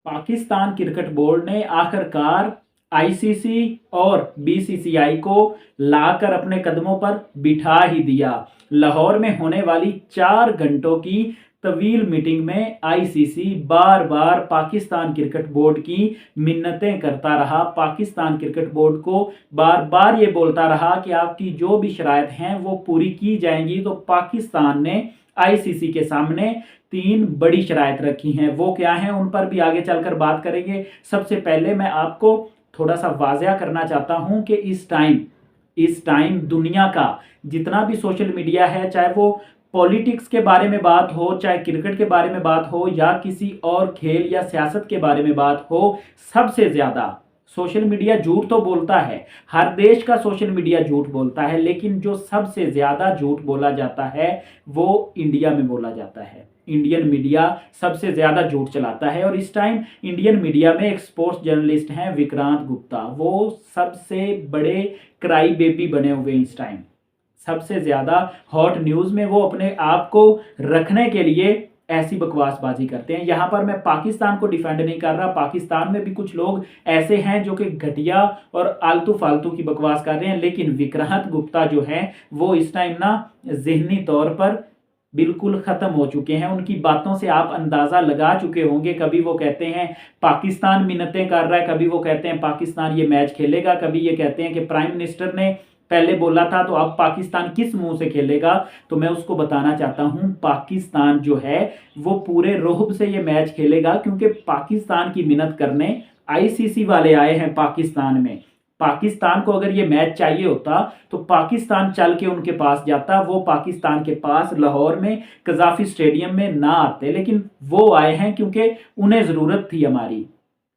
Pakistan cricket board ने आखिरकार ICC और बीसीसीआई को लाकर अपने कदमों पर बिठा ही दिया। लाहौर में होने वाली 4 घंटों की तवील मीटिंग में आईसीसी बार बार पाकिस्तान क्रिकेट बोर्ड की मिन्नतें करता रहा। पाकिस्तान क्रिकेट बोर्ड को बार बार ये बोलता रहा कि आपकी जो भी शराइत हैं वो पूरी की जाएंगी। तो पाकिस्तान ने आईसीसी के सामने 3 बड़ी शराइत रखी हैं। वो क्या हैं, उन पर भी आगे चलकर बात करेंगे। सबसे पहले मैं आपको थोड़ा सा वाज़ेह करना चाहता हूं कि इस टाइम दुनिया का जितना भी सोशल मीडिया है, चाहे वो पॉलिटिक्स के बारे में बात हो, चाहे क्रिकेट के बारे में बात हो, या किसी और खेल या सियासत के बारे में बात हो, सबसे ज़्यादा सोशल मीडिया झूठ तो बोलता है। हर देश का सोशल मीडिया झूठ बोलता है, लेकिन जो सबसे ज़्यादा झूठ बोला जाता है वो इंडिया में बोला जाता है। इंडियन मीडिया सबसे ज़्यादा झूठ चलाता है। और इस टाइम इंडियन मीडिया में एक स्पोर्ट्स जर्नलिस्ट हैं विक्रांत गुप्ता। वो सबसे बड़े क्राई बेबी बने हुए इस टाइम। सबसे ज़्यादा हॉट न्यूज़ में वो अपने आप को रखने के लिए ऐसी बकवासबाजी करते हैं। यहाँ पर मैं पाकिस्तान को डिफेंड नहीं कर रहा। पाकिस्तान में भी कुछ लोग ऐसे हैं जो कि घटिया और आलतू फालतू की बकवास कर रहे हैं, लेकिन विक्रांत गुप्ता जो है वो इस टाइम ना ज़हनी तौर पर बिल्कुल ख़त्म हो चुके हैं। उनकी बातों से आप अंदाज़ा लगा चुके होंगे। कभी वो कहते हैं पाकिस्तान मिन्नतें कर रहा है, कभी वो कहते हैं पाकिस्तान ये मैच खेलेगा, कभी ये कहते हैं कि प्राइम मिनिस्टर ने पहले बोला था, तो अब पाकिस्तान किस मुंह से खेलेगा। तो मैं उसको बताना चाहता हूं, पाकिस्तान जो है वो पूरे रोहब से ये मैच खेलेगा, क्योंकि पाकिस्तान की मिन्नत करने आईसीसी वाले आए हैं पाकिस्तान में। पाकिस्तान को अगर ये मैच चाहिए होता तो पाकिस्तान चल के उनके पास जाता। वो पाकिस्तान के पास लाहौर में कजाफी स्टेडियम में ना आते, लेकिन वो आए हैं क्योंकि उन्हें ज़रूरत थी। हमारी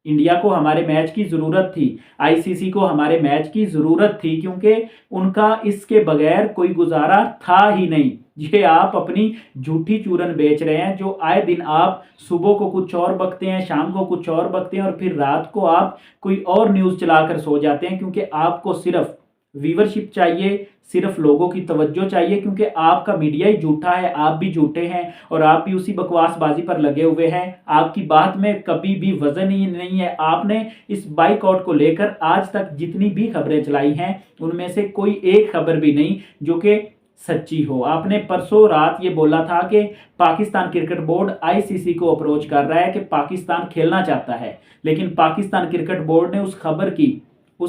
इंडिया को हमारे मैच की ज़रूरत थी, आईसीसी को हमारे मैच की ज़रूरत थी, क्योंकि उनका इसके बगैर कोई गुजारा था ही नहीं। ये आप अपनी झूठी चूरन बेच रहे हैं, जो आए दिन आप सुबह को कुछ और बकते हैं, शाम को कुछ और बकते हैं, और फिर रात को आप कोई और न्यूज़ चलाकर सो जाते हैं, क्योंकि आपको सिर्फ व्यूवरशिप चाहिए, सिर्फ लोगों की तवज्जो चाहिए, क्योंकि आपका मीडिया ही झूठा है, आप भी झूठे हैं और आप भी उसी बकवासबाजी पर लगे हुए हैं। आपकी बात में कभी भी वजन ही नहीं है। आपने इस बाइकआउट को लेकर आज तक जितनी भी खबरें चलाई हैं उनमें से कोई एक खबर भी नहीं जो कि सच्ची हो। आपने परसों रात ये बोला था कि पाकिस्तान क्रिकेट बोर्ड आईसीसी को अप्रोच कर रहा है कि पाकिस्तान खेलना चाहता है, लेकिन पाकिस्तान क्रिकेट बोर्ड ने उस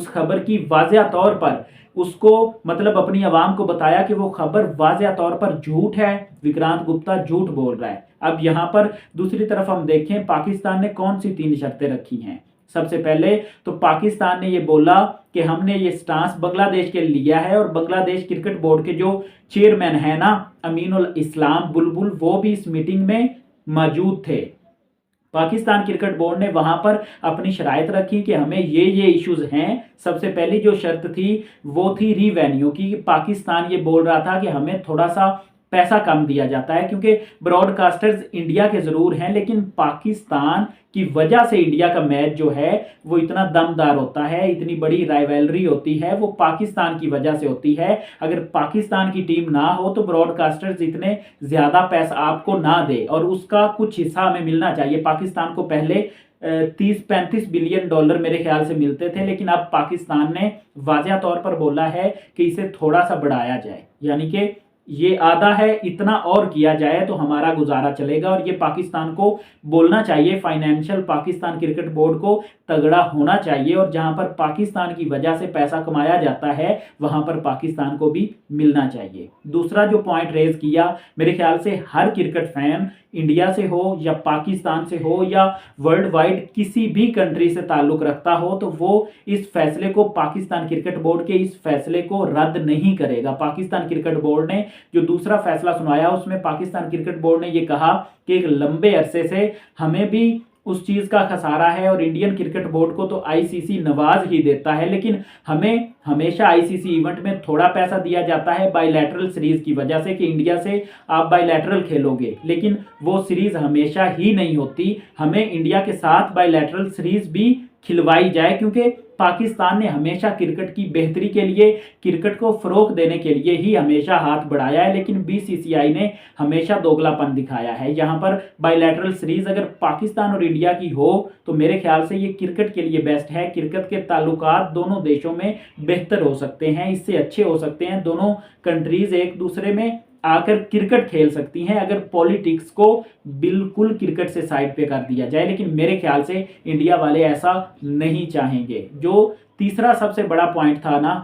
खबर की वाज़ेह तौर पर उसको मतलब अपनी आवाम को बताया कि वो खबर वाज़ेह तौर पर झूठ है। विक्रांत गुप्ता झूठ बोल रहा है। अब यहाँ पर दूसरी तरफ हम देखें पाकिस्तान ने कौन सी 3 शर्तें रखी हैं। सबसे पहले तो पाकिस्तान ने ये बोला कि हमने ये स्टांस बांग्लादेश के लिया है, और बांग्लादेश क्रिकेट बोर्ड के जो चेयरमैन है ना अमीनुल इस्लाम बुलबुल, वो भी इस मीटिंग में मौजूद थे। पाकिस्तान क्रिकेट बोर्ड ने वहां पर अपनी शराइत रखी कि हमें ये इश्यूज हैं। सबसे पहली जो शर्त थी वो थी रीवेन्यू की। पाकिस्तान ये बोल रहा था कि हमें थोड़ा सा पैसा कम दिया जाता है, क्योंकि ब्रॉडकास्टर्स इंडिया के ज़रूर हैं, लेकिन पाकिस्तान की वजह से इंडिया का मैच जो है वो इतना दमदार होता है, इतनी बड़ी राइवलरी होती है, वो पाकिस्तान की वजह से होती है। अगर पाकिस्तान की टीम ना हो तो ब्रॉडकास्टर्स इतने ज़्यादा पैसा आपको ना दे, और उसका कुछ हिस्सा हमें मिलना चाहिए। पाकिस्तान को पहले 30-35 बिलियन डॉलर मेरे ख्याल से मिलते थे, लेकिन अब पाकिस्तान ने वाज़ेह तौर पर बोला है कि इसे थोड़ा सा बढ़ाया जाए, यानी कि ये आधा है, इतना और किया जाए तो हमारा गुजारा चलेगा। और ये पाकिस्तान को बोलना चाहिए। फाइनेंशियल पाकिस्तान क्रिकेट बोर्ड को तगड़ा होना चाहिए, और जहां पर पाकिस्तान की वजह से पैसा कमाया जाता है वहां पर पाकिस्तान को भी मिलना चाहिए। दूसरा जो पॉइंट रेज किया, मेरे ख्याल से हर क्रिकेट फैन इंडिया से हो या पाकिस्तान से हो या वर्ल्ड वाइड किसी भी कंट्री से ताल्लुक रखता हो, तो वो इस फैसले को, पाकिस्तान क्रिकेट बोर्ड के इस फैसले को रद्द नहीं करेगा। पाकिस्तान क्रिकेट बोर्ड ने जो दूसरा फैसला सुनाया उसमें पाकिस्तान क्रिकेट बोर्ड ने ये कहा कि एक लंबे अरसे से हमें भी उस चीज़ का खसारा है, और इंडियन क्रिकेट बोर्ड को तो आईसीसी नवाज ही देता है, लेकिन हमें हमेशा आईसीसी इवेंट में थोड़ा पैसा दिया जाता है बायलैटरल सीरीज की वजह से, कि इंडिया से आप बायलैटरल खेलोगे, लेकिन वो सीरीज हमेशा ही नहीं होती। हमें इंडिया के साथ बायलैटरल सीरीज भी खिलवाई जाए, क्योंकि पाकिस्तान ने हमेशा क्रिकेट की बेहतरी के लिए, क्रिकेट को फरोग देने के लिए ही हमेशा हाथ बढ़ाया है, लेकिन बीसीसीआई ने हमेशा दोगलापन दिखाया है। यहाँ पर बायलैटरल सीरीज अगर पाकिस्तान और इंडिया की हो तो मेरे ख्याल से ये क्रिकेट के लिए बेस्ट है। क्रिकेट के ताल्लुकात दोनों देशों में बेहतर हो सकते हैं, इससे अच्छे हो सकते हैं। दोनों कंट्रीज एक दूसरे में आकर क्रिकेट खेल सकती हैं अगर पॉलिटिक्स को बिल्कुल क्रिकेट से साइड पे कर दिया जाए, लेकिन मेरे ख्याल से इंडिया वाले ऐसा नहीं चाहेंगे। जो तीसरा सबसे बड़ा पॉइंट था ना,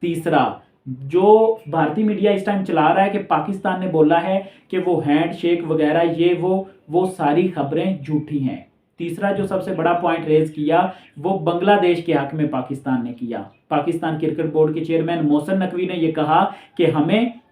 तीसरा जो भारतीय मीडिया इस टाइम चला रहा है कि पाकिस्तान ने बोला है कि वो हैंडशेक वगैरह ये वो सारी खबरें झूठी हैं। तीसरा जो सबसे बड़ा पॉइंट रेज किया वो बांग्लादेश के हक में पाकिस्तान ने किया। पाकिस्तान क्रिकेट बोर्ड के चेयरमैन मोहसिन नकवी ने ये कहा कि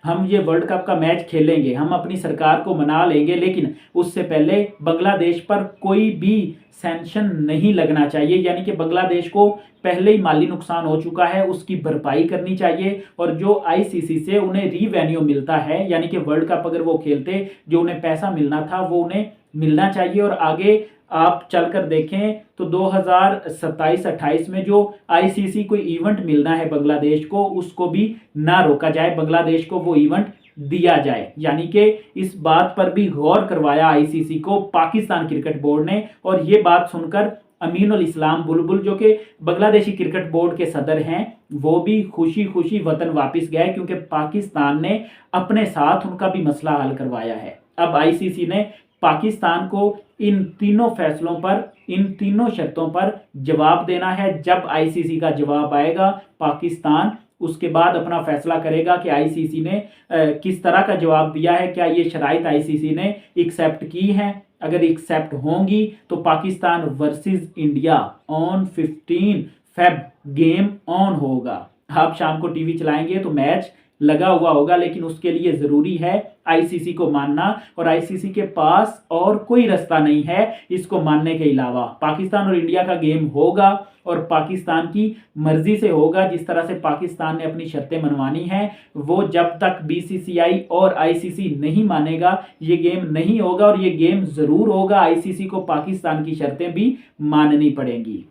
हम ये वर्ल्ड कप का मैच खेलेंगे, हम अपनी सरकार को मना लेंगे, लेकिन उससे पहले बांग्लादेश पर कोई भी सैंक्शन नहीं लगना चाहिए। यानी कि बांग्लादेश को पहले ही माली नुकसान हो चुका है, उसकी भरपाई करनी चाहिए। और जो आईसीसी से उन्हें रिवेन्यू मिलता है, यानी कि वर्ल्ड कप अगर वो खेलते जो उन्हें पैसा मिलना था वो उन्हें मिलना चाहिए। और आगे आप चलकर देखें तो 2027-28 में जो आईसीसी कोई इवेंट मिलना है बांग्लादेश को, उसको भी ना रोका जाए, बांग्लादेश को वो इवेंट दिया जाए। यानी कि इस बात पर भी गौर करवाया आईसीसी को पाकिस्तान क्रिकेट बोर्ड ने। और ये बात सुनकर अमीनुल इस्लाम बुलबुल जो कि बांग्लादेशी क्रिकेट बोर्ड के सदर हैं, वो भी खुशी खुशी वतन वापस गए, क्योंकि पाकिस्तान ने अपने साथ उनका भी मसला हल करवाया है। अब आईसीसी ने पाकिस्तान को इन तीनों फैसलों पर, इन तीनों शर्तों पर जवाब देना है। जब आईसीसी का जवाब आएगा, पाकिस्तान उसके बाद अपना फैसला करेगा कि आईसीसी ने किस तरह का जवाब दिया है, क्या ये शराइत आईसीसी ने एक्सेप्ट की हैं। अगर एक्सेप्ट होंगी तो Pakistan versus India on 15 Feb game on होगा। आप शाम को टीवी चलाएंगे तो मैच लगा हुआ होगा, लेकिन उसके लिए जरूरी है आईसीसी को मानना, और आईसीसी के पास और कोई रास्ता नहीं है इसको मानने के अलावा। पाकिस्तान और इंडिया का गेम होगा और पाकिस्तान की मर्जी से होगा। जिस तरह से पाकिस्तान ने अपनी शर्तें मनवानी हैं, वो जब तक बीसीसीआई और आईसीसी नहीं मानेगा ये गेम नहीं होगा। और ये गेम जरूर होगा, आईसीसी को पाकिस्तान की शर्तें भी माननी पड़ेंगी।